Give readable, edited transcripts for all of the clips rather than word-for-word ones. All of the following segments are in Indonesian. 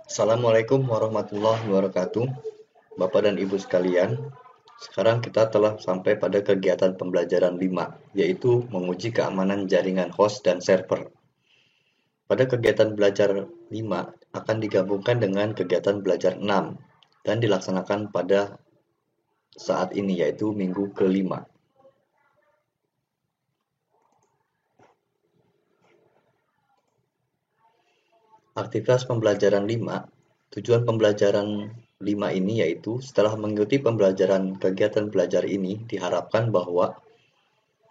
Assalamualaikum warahmatullahi wabarakatuh, Bapak dan Ibu sekalian. Sekarang kita telah sampai pada kegiatan pembelajaran 5, yaitu menguji keamanan jaringan host dan server. Pada kegiatan belajar 5 akan digabungkan dengan kegiatan belajar 6 dan dilaksanakan pada saat ini, yaitu minggu kelima. Aktivitas pembelajaran 5, tujuan pembelajaran 5 ini yaitu setelah mengikuti pembelajaran kegiatan belajar ini diharapkan bahwa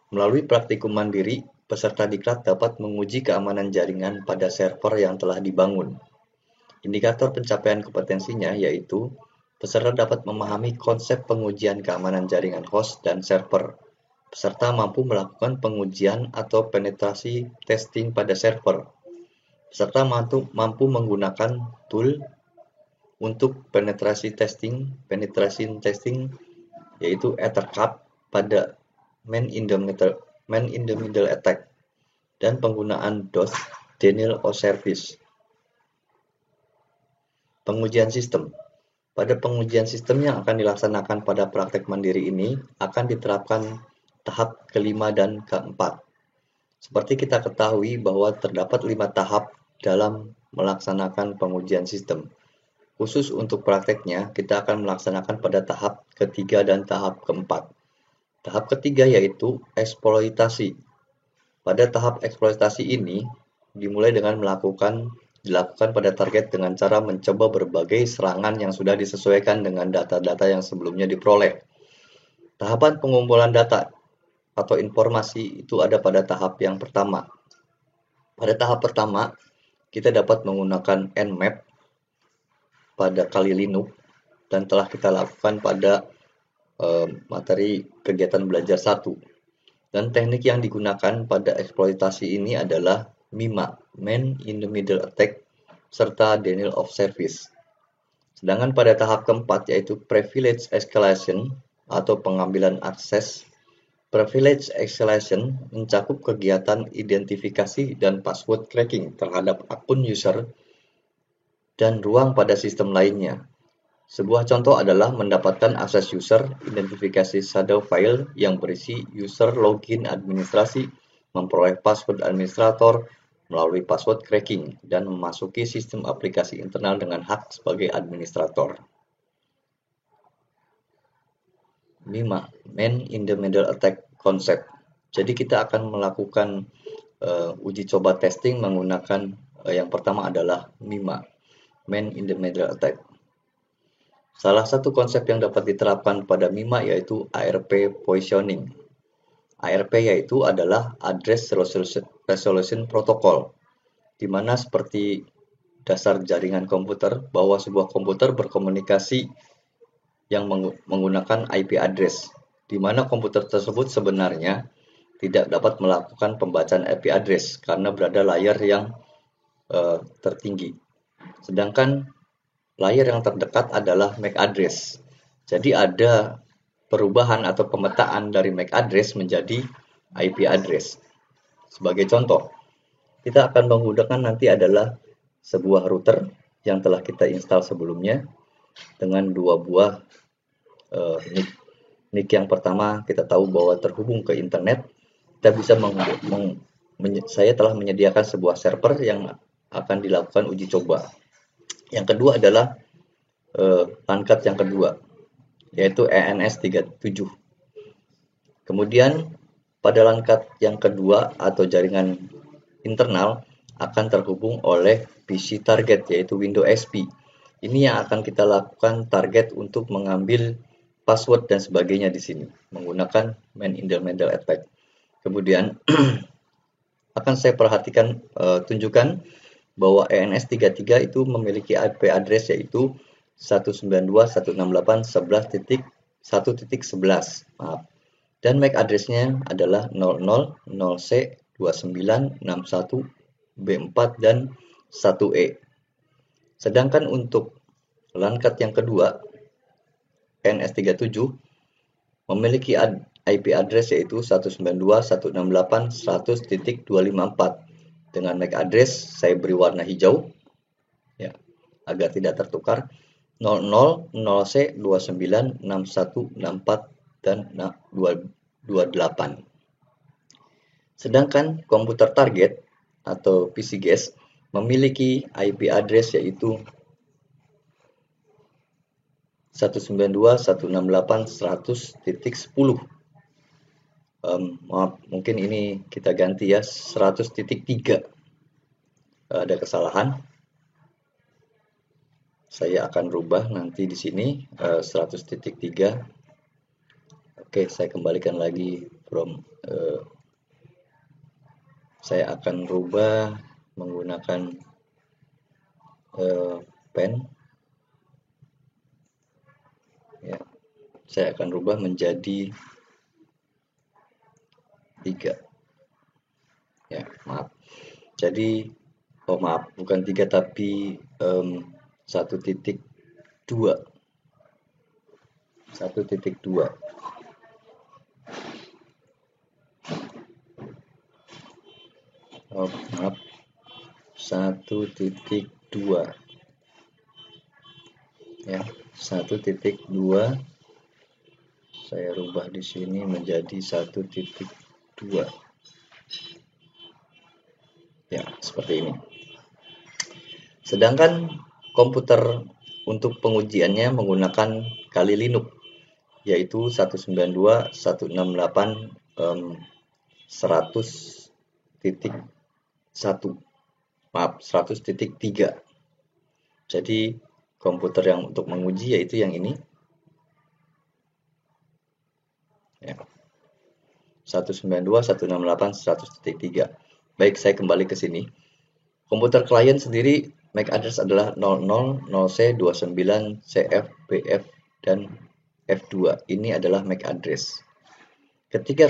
melalui praktikum mandiri, peserta diklat dapat menguji keamanan jaringan pada server yang telah dibangun. Indikator pencapaian kompetensinya yaitu peserta dapat memahami konsep pengujian keamanan jaringan host dan server. Peserta mampu melakukan pengujian atau penetrasi testing pada server. Peserta mampu menggunakan tool untuk penetrasi testing yaitu Ethercap pada man-in-the-middle attack dan penggunaan DOS denial of service. Pengujian sistem. Pada pengujian sistem yang akan dilaksanakan pada praktek mandiri ini akan diterapkan tahap kelima dan keempat. Seperti kita ketahui bahwa terdapat 5 tahap dalam melaksanakan pengujian sistem. Khusus untuk prakteknya, kita akan melaksanakan pada tahap ketiga dan tahap keempat. Tahap ketiga yaitu eksploitasi. Pada tahap eksploitasi ini dimulai dengan dilakukan pada target dengan cara mencoba berbagai serangan yang sudah disesuaikan dengan data-data yang sebelumnya diperoleh. Tahapan pengumpulan data atau informasi itu ada pada tahap yang pertama. Pada tahap pertama, kita dapat menggunakan Nmap pada Kali Linux dan telah kita lakukan pada materi kegiatan belajar 1. Dan teknik yang digunakan pada eksploitasi ini adalah MIMA, Man in the Middle Attack, serta Denial of Service. Sedangkan pada tahap keempat yaitu Privilege Escalation atau pengambilan akses. Privilege Escalation mencakup kegiatan identifikasi dan password cracking terhadap akun user dan ruang pada sistem lainnya. Sebuah contoh adalah mendapatkan akses user, identifikasi shadow file yang berisi user login administrasi, memperoleh password administrator melalui password cracking, dan memasuki sistem aplikasi internal dengan hak sebagai administrator. 5. Man in the Middle Attack Concept. Jadi kita akan melakukan uji coba testing menggunakan yang pertama adalah MIMA, Man in the Middle Attack. Salah satu konsep yang dapat diterapkan pada MIMA yaitu ARP Positioning. ARP yaitu adalah Address Resolution Protocol, di mana seperti dasar jaringan komputer bahwa sebuah komputer berkomunikasi yang menggunakan IP address, di mana komputer tersebut sebenarnya tidak dapat melakukan pembacaan IP address karena berada layer yang tertinggi. Sedangkan layer yang terdekat adalah MAC address. Jadi ada perubahan atau pemetaan dari MAC address menjadi IP address. Sebagai contoh, kita akan menggunakan nanti adalah sebuah router yang telah kita install sebelumnya dengan 2 buah NIC. NIC yang pertama kita tahu bahwa terhubung ke internet. Kita bisa saya telah menyediakan sebuah server yang akan dilakukan uji coba. Yang kedua adalah LAN card yang kedua, yaitu ENS37. Kemudian pada LAN card yang kedua atau jaringan internal akan terhubung oleh PC target, yaitu Windows XP. Ini yang akan kita lakukan target untuk mengambil password dan sebagainya di sini menggunakan Man in the Middle Attack. Kemudian akan saya tunjukkan bahwa ENS33 itu memiliki IP address yaitu 192.168.11.1.11. Dan MAC address-nya adalah 000C2961B4 dan 1E. Sedangkan untuk LAN card yang kedua, ENS37 memiliki IP address yaitu 192.168.100.254 dengan MAC address saya beri warna hijau. Ya. agar tidak tertukar 00, 0C, 29, 61, 64, dan 28. Sedangkan komputer target atau PC guest memiliki IP address yaitu 192.168.100.10. Maaf, mungkin ini kita ganti ya, 100.3. Ada kesalahan. Saya akan rubah nanti di sini 100.3. Oke, saya kembalikan lagi saya akan rubah menggunakan pen. Ya, saya akan rubah menjadi 3. Ya, maaf. Jadi, maaf, bukan 3 tapi 1.2. 1.2. Maaf. 1.2. Ya, 1.2. Saya rubah di sini menjadi 1.2. Ya, seperti ini. Sedangkan komputer untuk pengujiannya menggunakan Kali Linux, yaitu 192.168.100.1. Maaf, 100.3. Jadi komputer yang untuk menguji yaitu yang ini. Ya. 192.168.100.3. Baik, saya kembali ke sini. Komputer klien sendiri MAC address adalah 00, 0C, 29, CF, BF, dan F2. Ini adalah MAC address. Ketika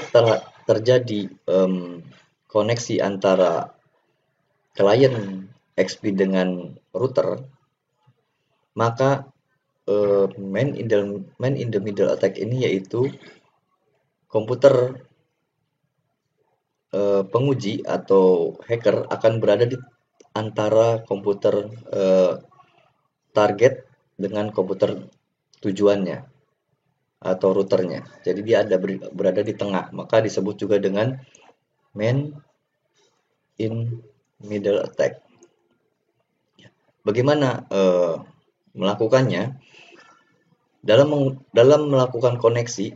terjadi koneksi antara klien XP dengan router, maka man in the middle attack ini yaitu komputer penguji atau hacker akan berada di antara komputer target dengan komputer tujuannya atau routernya. Jadi dia berada di tengah, maka disebut juga dengan man in middle attack. Bagaimana melakukannya? Dalam melakukan koneksi,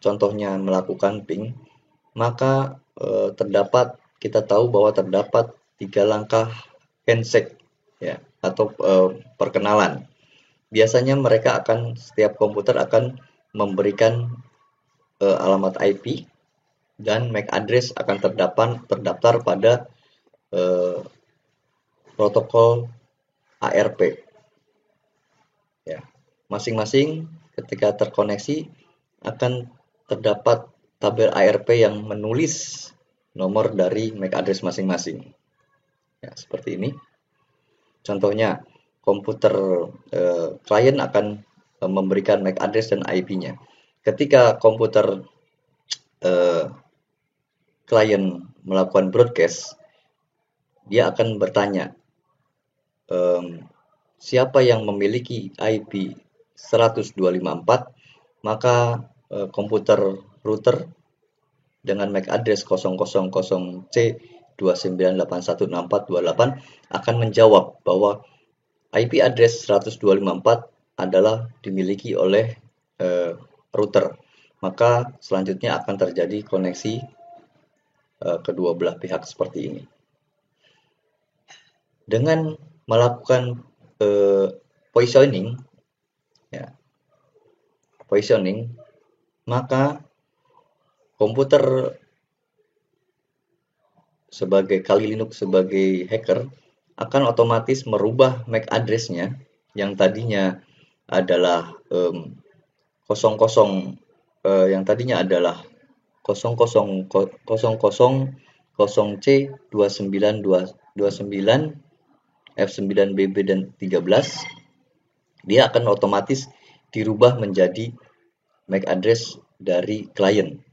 contohnya melakukan ping, maka kita tahu bahwa terdapat 3 langkah handshake ya, atau perkenalan. Biasanya setiap komputer akan memberikan alamat IP dan MAC address akan terdaftar pada protokol ARP. Ya, masing-masing ketika terkoneksi akan terdapat tabel ARP yang menulis nomor dari MAC address masing-masing. Ya, seperti ini. Contohnya, komputer klien akan memberikan MAC address dan IP-nya. Ketika komputer klien melakukan broadcast, dia akan bertanya, siapa yang memiliki IP 102.54, maka komputer router dengan MAC address 000C29816428 akan menjawab bahwa IP address 102.54 adalah dimiliki oleh router. Maka selanjutnya akan terjadi koneksi kedua belah pihak seperti ini. Dengan melakukan positioning, maka komputer sebagai Kali Linux sebagai hacker akan otomatis merubah MAC address-nya yang tadinya adalah 0000C2929 F9BB dan 13, dia akan otomatis dirubah menjadi MAC address dari klien.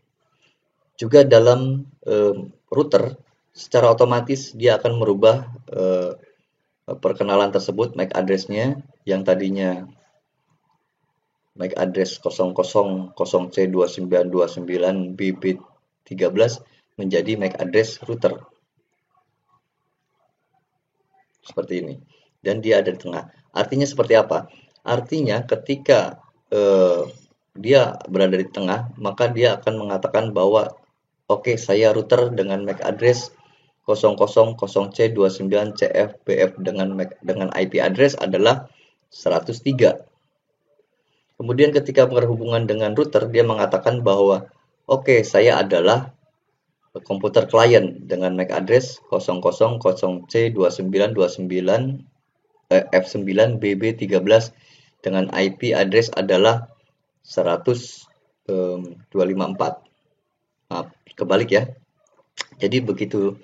Juga dalam router, secara otomatis dia akan merubah perkenalan tersebut, MAC address-nya yang tadinya MAC address 000C2929BB13 menjadi MAC address router seperti ini, dan dia ada di tengah. Artinya seperti apa? Artinya ketika dia berada di tengah, maka dia akan mengatakan bahwa oke, saya router dengan MAC address 000C29CFBF dengan IP address adalah 103. Kemudian ketika berhubungan dengan router, dia mengatakan bahwa oke, saya adalah komputer klien dengan MAC address 000C2929F9BB13 dengan IP address adalah 100.254. Maaf, kebalik ya. Jadi begitu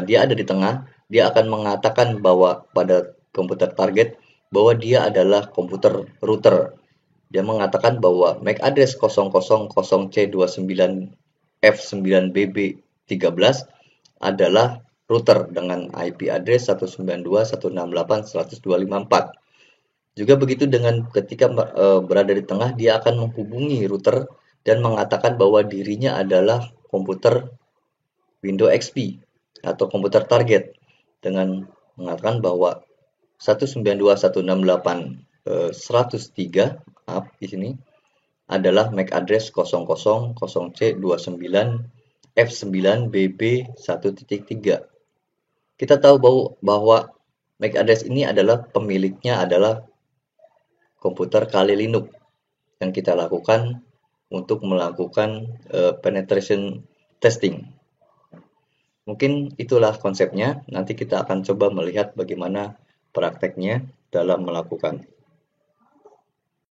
dia ada di tengah, dia akan mengatakan bahwa pada komputer target bahwa dia adalah komputer router. Dia mengatakan bahwa MAC address 000C29F9BB13 adalah router dengan IP address 192.168.100.254. Juga begitu dengan ketika berada di tengah, dia akan menghubungi router dan mengatakan bahwa dirinya adalah komputer Windows XP atau komputer target dengan mengatakan bahwa 192.168.103 di sini adalah MAC address 000C29F9BB1.3. Kita tahu bahwa MAC address ini adalah pemiliknya adalah komputer Kali Linux yang kita lakukan untuk melakukan penetration testing. Mungkin itulah konsepnya. Nanti kita akan coba melihat bagaimana prakteknya dalam melakukan